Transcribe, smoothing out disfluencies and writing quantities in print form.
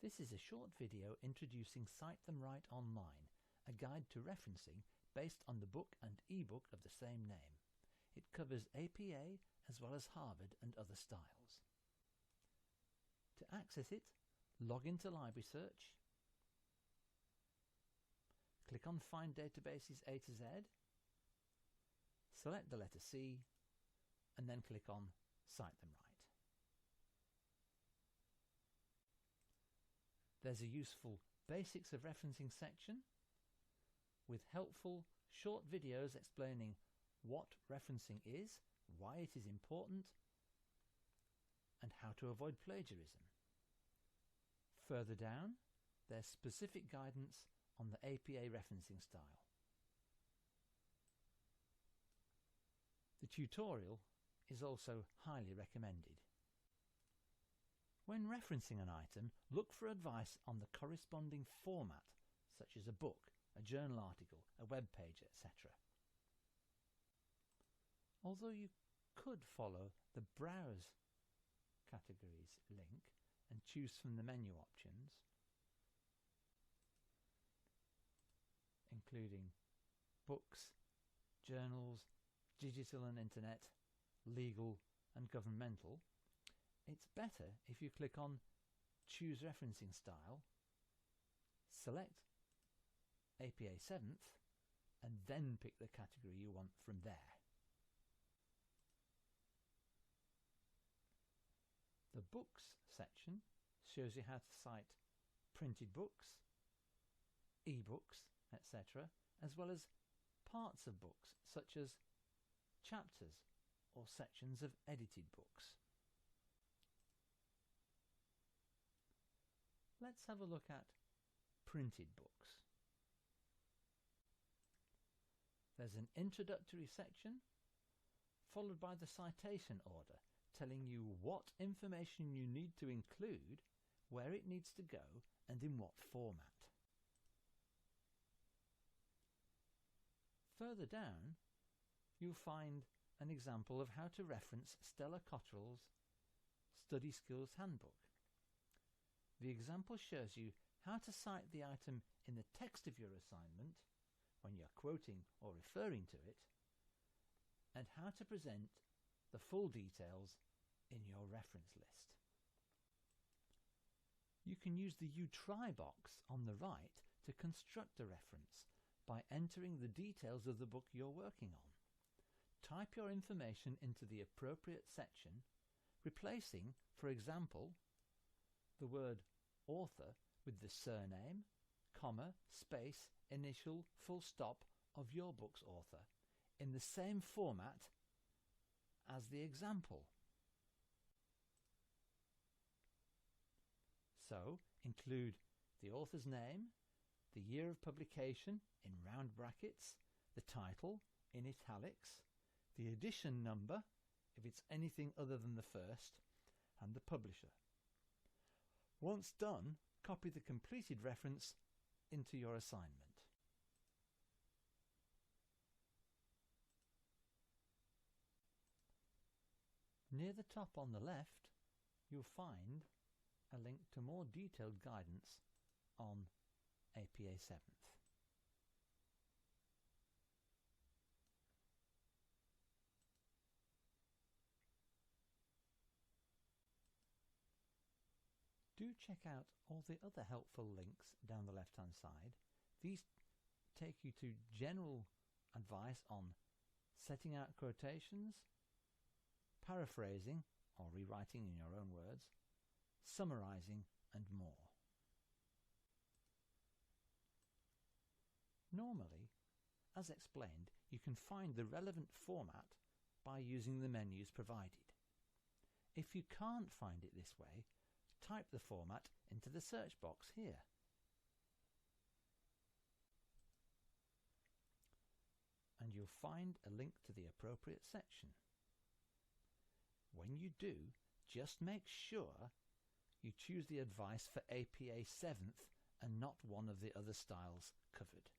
This is a short video introducing Cite Them Right Online, a guide to referencing based on the book and ebook of the same name. It covers APA as well as Harvard and other styles. To access it, log into Library Search, click on Find Databases A to Z, select the letter C, and then click on Cite Them Right. There's a useful Basics of Referencing section with helpful short videos explaining what referencing is, why it is important, and how to avoid plagiarism. Further down, there's specific guidance on the APA referencing style. The tutorial is also highly recommended. When referencing an item, look for advice on the corresponding format, such as a book, a journal article, a web page, etc. Although you could follow the Browse Categories link and choose from the menu options, including books, journals, digital and internet, legal and governmental, it's better if you click on Choose Referencing Style, select APA 7th, and then pick the category you want from there. The Books section shows you how to cite printed books, e-books, etc., as well as parts of books such as chapters or sections of edited books. Let's have a look at printed books. There's an introductory section followed by the citation order telling you what information you need to include, where it needs to go, and in what format. Further down, you'll find an example of how to reference Stella Cottrell's Study Skills Handbook. The example shows you how to cite the item in the text of your assignment when you're quoting or referring to it, and how to present the full details in your reference list. You can use the You Try box on the right to construct a reference by entering the details of the book you're working on. Type your information into the appropriate section, replacing, for example, the word author with the surname, comma, space, initial, full stop of your book's author in the same format as the example. So include the author's name, the year of publication in round brackets, the title in italics, the edition number if it's anything other than the first, and the publisher. Once done, copy the completed reference into your assignment. Near the top on the left, you'll find a link to more detailed guidance on APA 7th. Do check out all the other helpful links down the left hand side. These take you to general advice on setting out quotations, paraphrasing or rewriting in your own words, summarizing, and more. Normally, as explained, you can find the relevant format by using the menus provided. If you can't find it this way, type the format into the search box here. And you'll find a link to the appropriate section. When you do, just make sure you choose the advice for APA 7th and not one of the other styles covered.